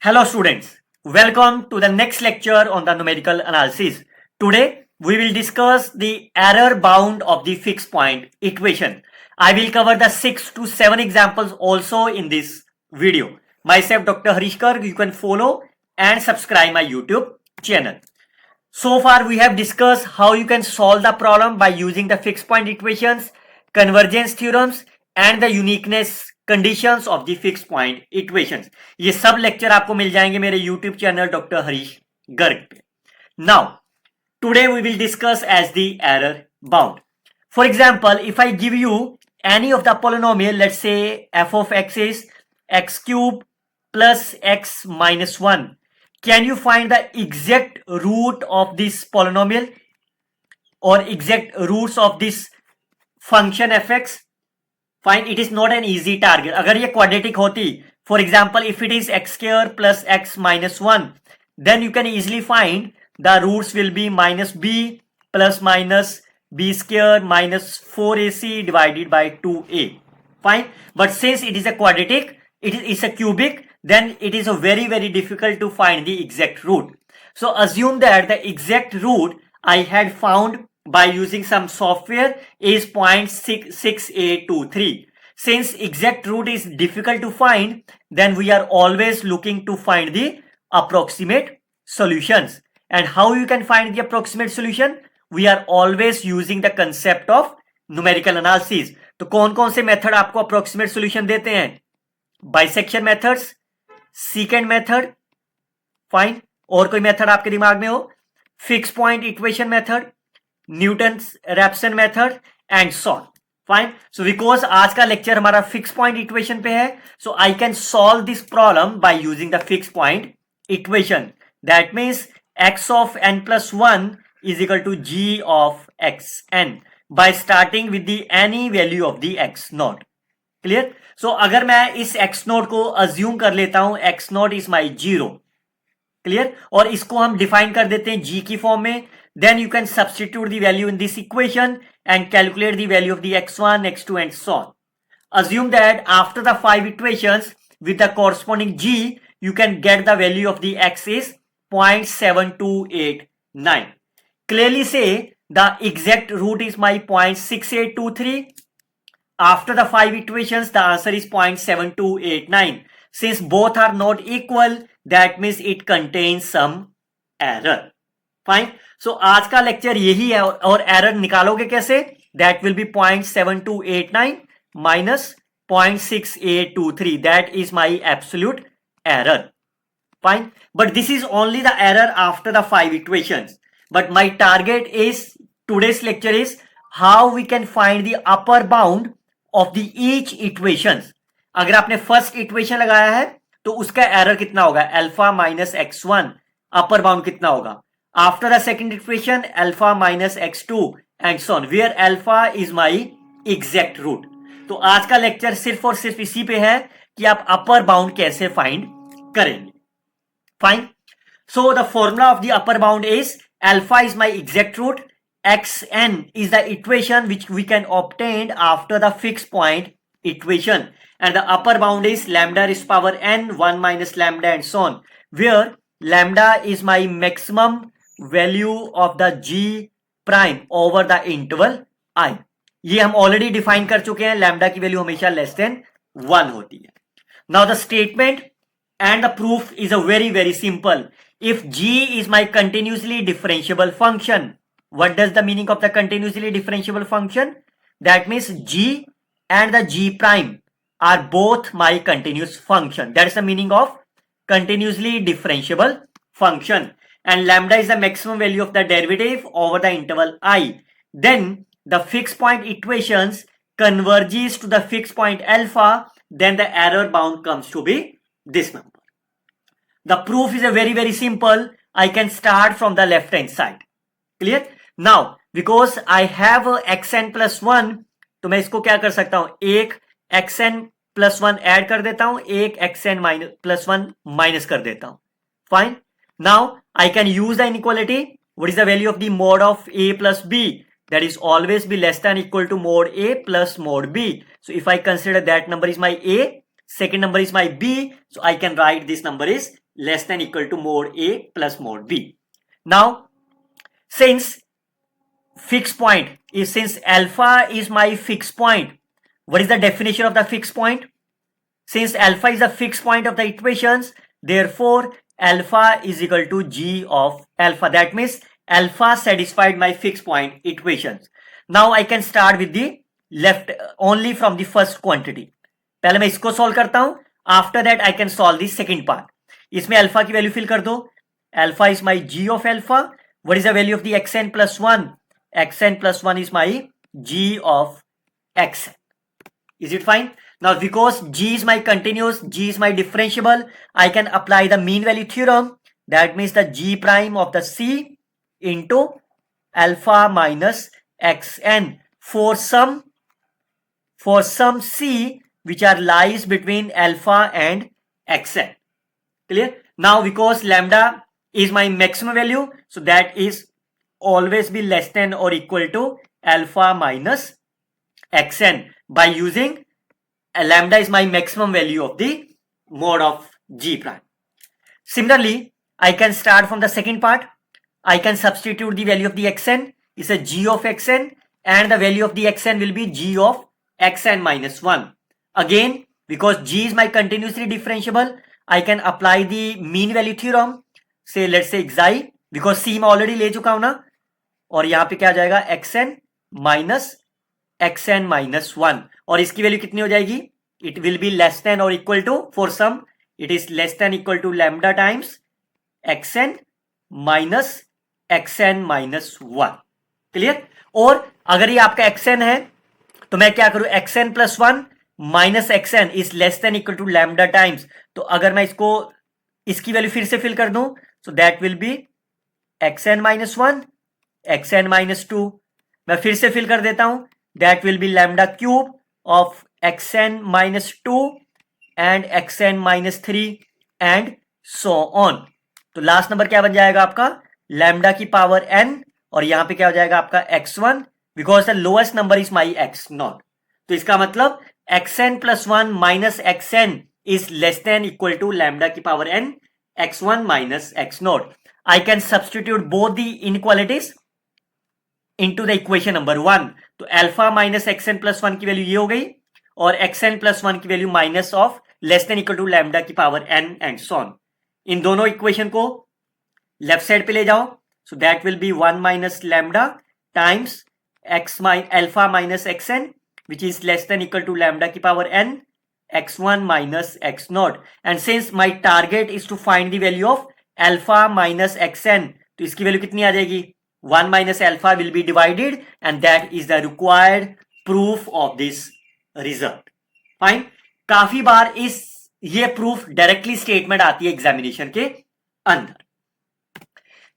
Hello students, welcome to the next lecture on the numerical analysis. Today we will discuss the error bound of the fixed point equation. I will cover the 6 to 7 examples also in this video. Myself Dr. Harish Garg, you can follow and subscribe my YouTube channel. So far we have discussed how you can solve the problem by using the fixed point equations, convergence theorems and the uniqueness conditions of the fix point equations. ये सब lecture आपको मिल जाएंगे मेरे YouTube channel doctor Harish Garg पे. Now today we will discuss as the error bound. For example, if I give you any of the polynomial, let's say f of x is x cube plus x minus 1, can you find the exact root of this polynomial or exact roots of this function fx? Fine, it is not an easy target. अगर ये quadratic होती, for example, if it is x square plus x minus 1, then you can easily find the roots will be minus b plus minus b square minus 4ac divided by 2a. Fine, but since it is a quadratic, it is a cubic, then it is a very difficult to find the exact root. So assume that the exact root I had found by using some software is 0.6823. Since exact root is difficult to find, then we are always looking to find the approximate solutions. And how you can find the approximate solution? We are always using the concept of numerical analysis. तो कौन कौन से method आपको approximate solution देते हैं? Bisection methods, secant method, fine, और कोई method आपके दिमाग में हो? Fix point equation method, Newton's Raphson method and so on. Fine. So because आज का लेक्चर हमारा फिक्स पॉइंट इक्वेशन पे है, so I can solve this problem by using the fix point equation. That means x of n plus 1 is equal to g of xn by starting with the any value of the x naught. Clear? So अगर मैं इस x naught को assume कर लेता हूं x naught is my 0. Clear? और इसको हम डिफाइन कर देते हैं g की फॉर्म में. Then you can substitute the value in this equation and calculate the value of the x1, x2 and so on. Assume that after the 5 equations with the corresponding g, you can get the value of the x is 0.7289. Clearly say the exact root is my 0.6823. After the 5 equations, the answer is 0.7289. Since both are not equal, that means it contains some error. Fine. So आज का lecture यही है. और error निकालोगे कैसे? That will be 0.7289 minus 0.6823. That is my absolute error. Fine. But this is only the error after the 5 equations. But my target is, today's lecture is how we can find the upper bound of the each equations. अगर आपने first equation लगाया है तो उसका error कितना होगा? Alpha minus x1. Upper bound कितना होगा? After the second equation, alpha minus x2 and so on, where alpha is my exact root. तो आज का लेक्चर सिर्फ और सिर्फ इसी पे है कि आप अपर बाउंड कैसे फाइंड करेंगे. Fine. So the formula of the upper bound is alpha is my exact root, xn is the equation which we can obtain after the fixed point equation, and the upper bound is lambda raised to power n 1 minus lambda and so on, where lambda is my maximum value of the g prime over the interval I. ये हम already define कर चुके हैं. Lambda की value हमेशा less than 1 होती है. Now the statement and the proof is a very simple. If g is my continuously differentiable function, what does the meaning of the continuously differentiable function? That means g and the g prime are both my continuous function. That is the meaning of continuously differentiable function. And lambda is the maximum value of the derivative over the interval I. Then the fixed point equations converges to the fixed point alpha, then the error bound comes to be this number. The proof is a very simple. I can start from the left hand side. Clear? Now because I have a xn plus 1, तो मैं इसको क्या कर सकता हूं? एक xn plus 1 add कर देता हूं, एक xn plus 1 माइनस कर देता हूं. Fine. Now I can use the inequality. What is the value of the mod of a plus b? That is always be less than equal to mod a plus mod b. So if I consider that number is my a, second number is my b, so I can write this number is less than equal to mod A plus mod B. Now, since alpha is my fixed point, what is the definition of the fixed point? Since alpha is the fixed point of the equations, therefore alpha is equal to g of alpha. That means alpha satisfied my fixed point equations. Now I can start with the left only from the first quantity. पहले मैं इसको solve करता हूं. After that I can solve the second part. इसमें alpha की value fill कर दो. Alpha is my g of alpha. What is the value of the xn plus 1? Xn plus 1 is my g of xn. Is it fine? Now because g is my continuous, g is my differentiable, I can apply the mean value theorem. That means the g prime of the c into alpha minus xn for some c which are lies between alpha and xn. Clear? Now because lambda is my maximum value, so that is always be less than or equal to alpha minus xn by using lambda is my maximum value of the mod of g prime. Similarly, I can start from the second part. I can substitute the value of the xn is a g of xn and the value of the xn will be g of xn minus 1. Again, because g is my continuously differentiable, I can apply the mean value theorem. Say let's say xi, because c मैं already ले चुका हूं ना, और यहाँ पे क्या आ जाएगा xn minus 1 और इसकी वैल्यू कितनी हो जाएगी? It will be less than or equal to, for some it is less than equal to lambda times xn minus 1. Clear? और अगर ये आपका xn है तो मैं क्या करूं? xn plus 1 minus xn is less than equal to lambda times. तो अगर मैं इसकी वैल्यू फिर से फिल कर दूं, so that will be xn minus 1, xn minus 2. मैं फिर से फिल कर देता हूं, that will be lambda cube of xn minus 2 and xn minus 3 and so on. तो लास्ट नंबर क्या बन जाएगा आपका? लैम्डा की पावर n और यहां पे क्या हो जाएगा आपका x1 because the lowest number is my x0. तो इसका मतलब xn plus 1 minus xn is less than equal to lambda की power n x1 minus x0. I can substitute both the inequalities into the equation number 1. तो alpha minus xn plus 1 की value ये हो गई और xn plus 1 की value minus of less than equal to lambda की power n and so on. इन दोनों इक्वेशन को लेफ्ट साइड पे ले जाओ. So that will be 1 minus lambda times alpha minus xn which is less than equal to lambda की power n x1 minus x0. And since my target is to find the value of alpha minus xn, तो इसकी value कितनी आ जाएगी? 1 minus alpha will be divided and that is the required proof of this result. Fine. काफी बार ये proof directly statement आती है examination के अंदर.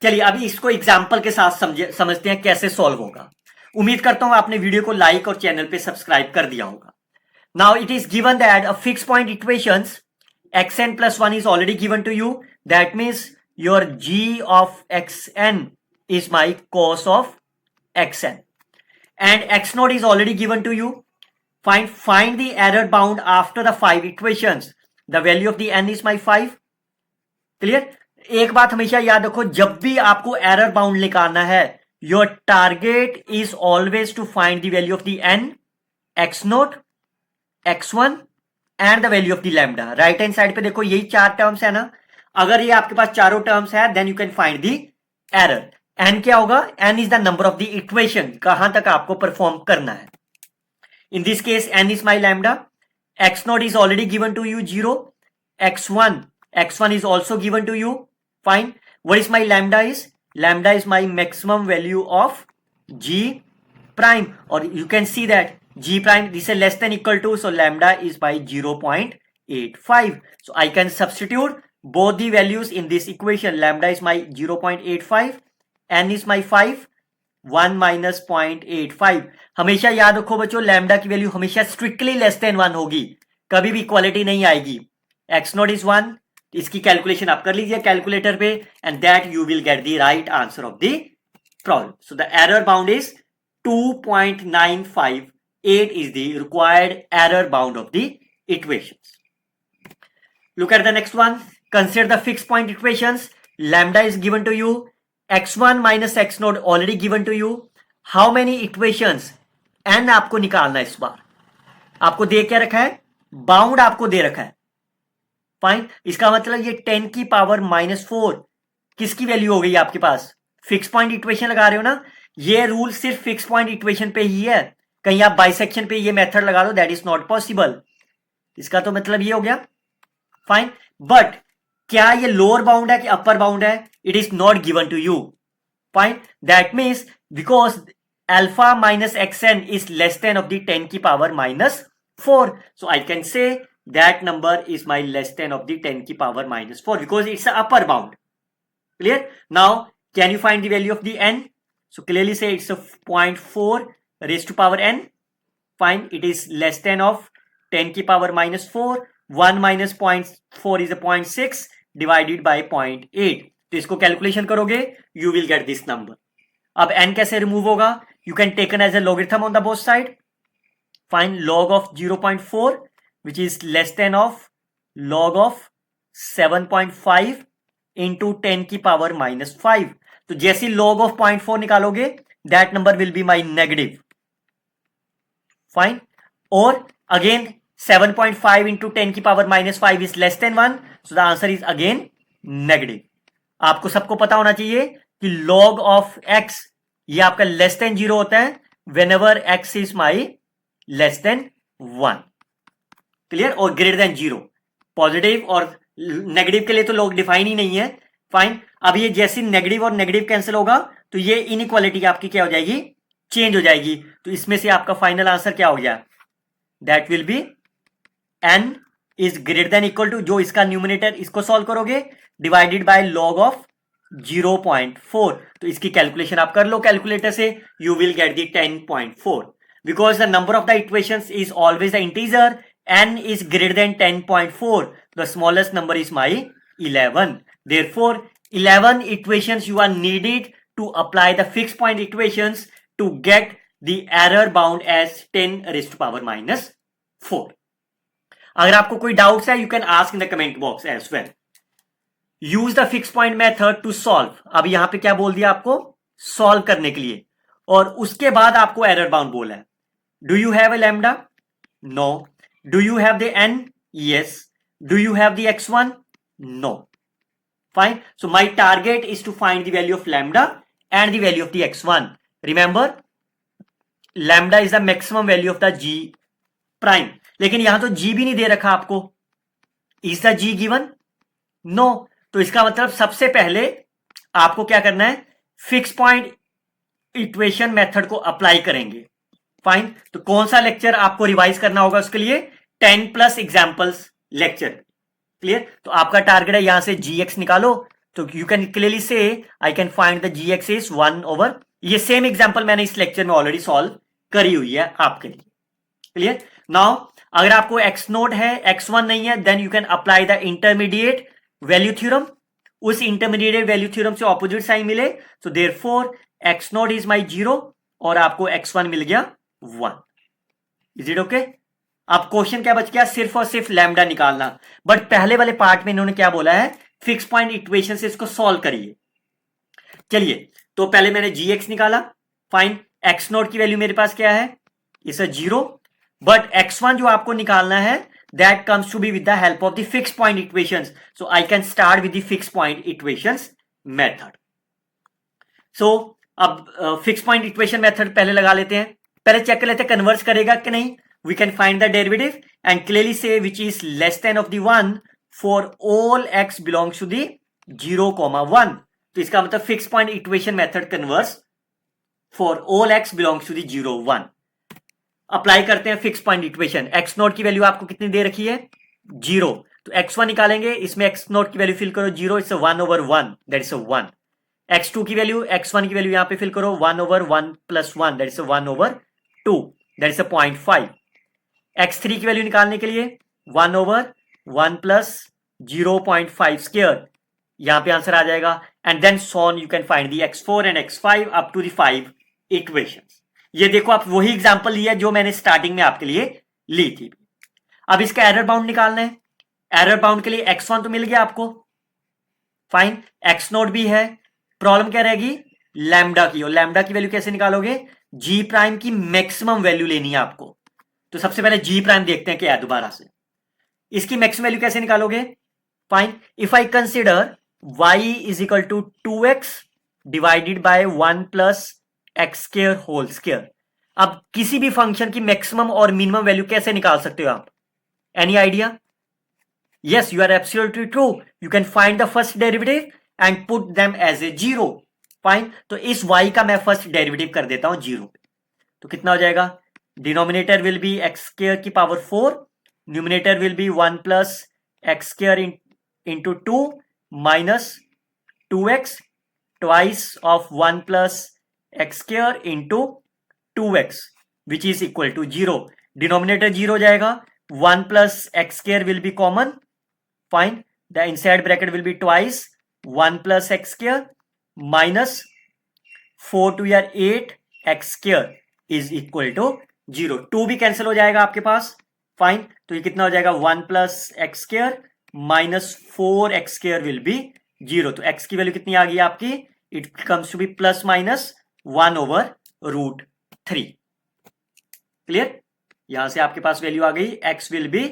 चलिए अभी इसको एग्जाम्पल के साथ समझते हैं कैसे सॉल्व होगा. उम्मीद करता हूं आपने वीडियो को लाइक और चैनल पे सब्सक्राइब कर दिया होगा. Now it is given that a fixed point equations xn plus 1 is already given to you. That means your g of xn is my cos of xn and x0 is already given to you. Find the error bound after the 5 equations. The value of the n is my 5. Clear? एक बात हमेशा याद रखो, जब भी आपको error bound निकालना है, your target is always to find the value of the n, x0, x1 and the value of the lambda. Right hand side पे देखो यही 4 टर्म्स है ना. अगर ये आपके पास चारों टर्म्स है then you can find the error. n क्या होगा? n is the number of the equation, कहां तक आपको परफॉर्म करना है. In this case n is my lambda. x0 is already given to you 0. x1 is also given to you. Fine. What is my lambda is? Lambda is my maximum value of g prime, or you can see that g prime this is less than equal to, so lambda is by 0.85. So I can substitute both the values in this equation. Lambda is my 0.85, n is my 5, 1 minus 0.85. हमेशा याद रखो बच्चों, lambda की value हमेशा strictly less than 1 होगी, कभी भी equality नहीं आएगी. x0 is 1. इसकी कैलकुलेशन आप कर लीजिए कैलकुलेटर पे and that you will get the right answer of the problem. So the error bound is 2.958 is the required error bound of the equations. Look at the next one. consider the fixed point equations. Lambda is given to you, x1 minus x naught already given to you. How many equations? n आपको निकालना है। इस बार आपको दे क्या रखा है, bound आपको दे रखा है। फाइन, इसका मतलब ये 10 की पावर -4 किसकी वैल्यू हो गई आपके पास, फिक्स पॉइंट इक्वेशन लगा रहे हो ना। ये रूल सिर्फ फिक्स पॉइंट इक्वेशन पे ही है, कहीं आप बाइसेक्शन पे ये मेथड लगा दो, दैट इज नॉट पॉसिबल। इसका तो मतलब ये हो गया। फाइन, बट क्या ये लोअर बाउंड है कि अपर बाउंड है, it is not given to you. Fine, that means because alpha minus x n is less than of the 10 की power -4, so I can say that number is my less than of the 10 की power -4 because it's a upper bound. Clear? Now can you find the value of the n? So clearly say it's a 0.4 raised to power n. Fine, it is less than of 10 की power -4. 1 minus 0.4 is a 0.6 divided by 0.8. तो इसको calculation करोगे, you will get this number. अब n कैसे remove होगा, you can take an as a logarithm on the both side. Find log of 0.4 which is less than of log of 7.5 into 10 की power -5. तो जैसे log of 0.4 निकालोगे that number will be my negative. Fine, और again 7.5 into 10 की power -5 is less than 1, so the answer is again negative. आपको सबको पता होना चाहिए कि log of x ये आपका less than 0 होता है whenever x is my less than 1, clear, और ग्रेटर देन 0। पॉजिटिव और नेगेटिव के लिए तो लोग डिफाइन ही नहीं है। फाइन, अब ये जैसे नेगेटिव और नेगेटिव कैंसिल होगा तो ये इनइक्वालिटी आपकी क्या हो जाएगी, चेंज हो जाएगी। तो इसमें से आपका फाइनल आंसर क्या हो गया, that will be n is greater than equal to, जो इसका न्यूमिनेटर इसको सॉल्व करोगे, डिवाइडेड बाय लॉग ऑफ 0.4। तो इसकी कैलकुलेशन आप कर लो कैलकुलेटर से, you will get the 10.4। Because the number of the equations is always the integer, n is greater than 10.4. The smallest number is my 11. Therefore, 11 equations you are needed to apply the fixed point equations to get the error bound as 10 raised to power -4. अगर आपको कोई doubts है, you can ask in the comment box as well. Use the fixed point method to solve. अब यहां पे क्या बोल दिया आपको, सॉल्व करने के लिए, और उसके बाद आपको एरर बाउंड बोला है। Do you have a lambda? No. Do you have the n? Yes. Do you have the x1? No. Fine. So my target is to find the value of lambda and the value of the x1. Remember, lambda is the maximum value of the g prime. लेकिन यहां तो g भी नहीं दे रखा आपको। Is the g given? No. तो इसका मतलब सबसे पहले आपको क्या करना है, फिक्स पॉइंट इक्वेशन मेथड को अप्लाई करेंगे। फाइन, तो कौन सा लेक्चर आपको रिवाइज करना होगा उसके लिए, 10+ एग्जांपल्स लेक्चर। क्लियर, तो आपका टारगेट है यहां से gx निकालो, तो यू कैन क्लियरली से I can find the gx is 1/, ये सेम एग्जांपल मैंने इस लेक्चर में ऑलरेडी सॉल्व करी हुई है आपके लिए। क्लियर, नाउ अगर आपको x नोट है, x1 नहीं है, then you can apply the intermediate value theorem. उस इंटरमीडिएट वैल्यू थ्योरम से ऑपोजिट साइन मिले, so therefore x naught is my 0 और आपको x1 मिल गया 1। Is it okay? अब क्वेश्चन क्या बच गया, सिर्फ और सिर्फ लैम्डा निकालना। बट पहले वाले पार्ट में इन्होंने क्या बोला है, फिक्स पॉइंट इक्वेशन से इसको सॉल्व करिए। चलिए, तो पहले मैंने gx निकाला। फाइन, x नोट की वैल्यू मेरे पास क्या है, इस 0, बट x1 जो आपको निकालना है that comes to be with the help of the fix point equations, so I can start with the fix point equations method. सो अब फिक्स पॉइंट इक्वेशन मेथड पहले लगा लेते हैं। पहले चेक कर लेते हैं कन्वर्स करेगा कि नहीं। We can find the derivative and clearly से which is less than of the 1 for all x belongs to the 0,1। तो इसका मतलब fix point equation method converges for all x belongs to the 0,1। Apply करते हैं fix point equation. x naught की value आपको कितनी दे रखी है, 0, तो x1 निकालेंगे, इसमें x नोट की वैल्यू फिल करो 0, इट्स 1/1, दैट इज 1। x2 की वैल्यू, x1 की वैल्यू यहां पे फिल करो 1/1 + 1, that is 1/2, that is 0.5। x3 की वैल्यू निकालने के लिए 1/1 + 0.5 स्क्वायर, यहां पे आंसर आ जाएगा। And then so on, you can find the x4 and x5 up to the 5 equations. ये देखो, आप वही एग्जांपल लिया जो मैंने स्टार्टिंग में आपके लिए ली थी। अब इसका एरर बाउंड निकालना है। एरर बाउंड के लिए x1 तो मिल गया आपको, फाइन, एक्स नोट भी है, प्रॉब्लम क्या रहेगी लैम्डा की, और लैम्डा की वैल्यू कैसे निकालोगे, जी प्राइम की मैक्सिमम वैल्यू लेनी है आपको। तो सबसे पहले जी प्राइम देखते हैं क्या है दोबारा से, इसकी मैक्सिमम वैल्यू कैसे निकालोगे, fine, if I consider y is equal to 2x divided by 1 plus x square whole square. अब किसी भी फंक्शन की मैक्सिमम और मिनिमम वैल्यू कैसे निकाल सकते हो आप, any idea? Yes, you are absolutely true, you can find the first derivative and put them as a zero. Fine, तो इस y का मैं फर्स्ट डेरिवेटिव कर देता हूं जीरो, तो कितना हो जाएगा, denominator will be x square की power 4, numerator will be 1 plus x square into 2 minus 2x twice of 1 plus x square into 2x which is equal to zero. Denominator zero जाएगा, 1 plus x square will be common, fine, the inside bracket will be twice 1 plus x square minus 4 two यार 8 x square is equal to zero. 2 भी cancel हो जाएगा आपके पास, fine, तो ये कितना हो जाएगा 1 plus x square minus 4 x square will be zero. तो एक्स की वैल्यू कितनी आ गई आपकी, it comes to be plus minus 1 over root 3। Clear, यहां से आपके पास वैल्यू आ गई x will be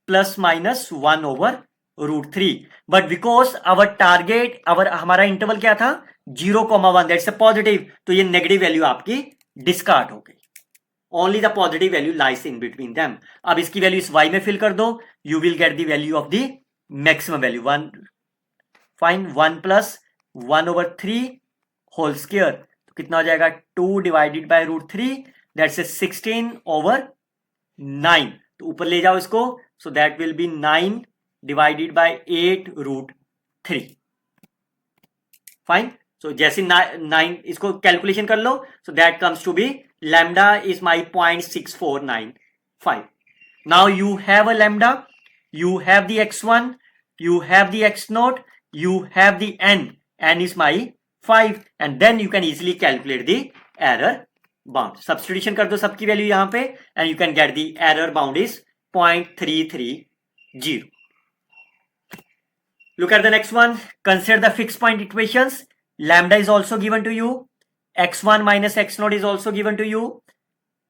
plus minus 1 over root 3, but because our target हमारा इंटरवल क्या था 0,1, दैट्स अ पॉजिटिव, तो ये नेगेटिव वैल्यू आपकी डिस्कार्ड हो गई, only the positive value lies in between them. अब इसकी वैल्यू इस y में फिल कर दो, you will get the value of the maximum value 1, fine, 1 plus 1 over 3 whole square, तो कितना हो जाएगा 2 divided by root 3, that's a 16 over 9, तो ऊपर ले जाओ इसको, so that will be 9 divided by 8 root 3, fine. सो जैसे 9 इसको कैलकुलेशन कर लो, so that comes to be lambda is my 0.6495. Now you have a lambda, you have the x1, you have the x naught, you have the n is my 5, and then you can easily calculate the error bound. Substitution कर दो सबकी value यहां पे, and you can get the error bound is 0.330. Look at the next one. Consider the fixed point equations. Lambda is also given to you, x1 minus x naught is also given to you,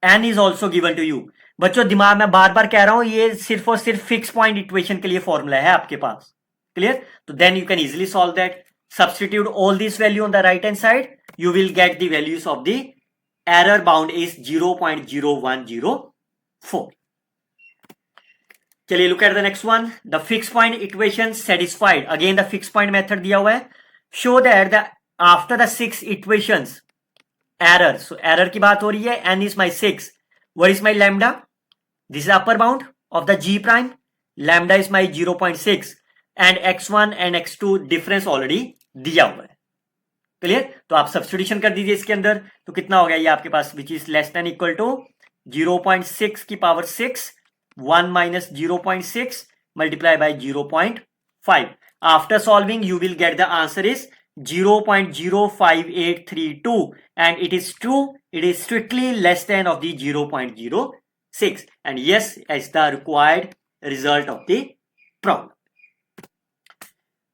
n is also given to you. बच्चों दिमाग में बार बार कह रहा हूं, ये सिर्फ और सिर्फ फिक्स पॉइंट इक्वेशन के लिए फॉर्मूला है आपके पास, क्लियर? तो then you can easily solve that, substitute all this value on the right hand side, you will get the values of the error bound is 0.0104. चलिए look at the next one, the fix point equation satisfied, again the fix point method दिया हुआ है, show that the after the 6 equations error, so error की बात हो रही है, n is my 6, what is my lambda, this is upper bound of the g prime, lambda is my 0.6 and x1 and x2 difference already दिया हुआ है, clear? तो आप सब्स्टिट्यूशन कर दीजिए इसके अंदर, तो कितना हो गया ये आपके पास, which is less than equal to 0.6 की power 6, 1 minus 0.6 multiply by 0.5. After solving you will get the answer is 0.05832, and it is true, it is strictly less than of the 0.06, and yes, it's the required result of the problem.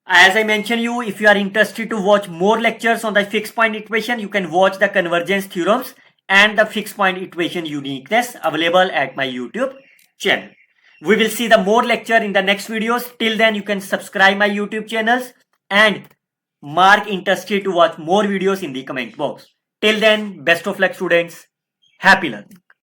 As I mentioned you, if you are interested to watch more lectures on the fixed point equation, you can watch the convergence theorems and the fixed point equation uniqueness available at my YouTube channel. We will see the more lecture in the next videos. Till then you can subscribe my YouTube channels and mark interested to watch more videos in the comment box. Till then, best of luck students. Happy learning.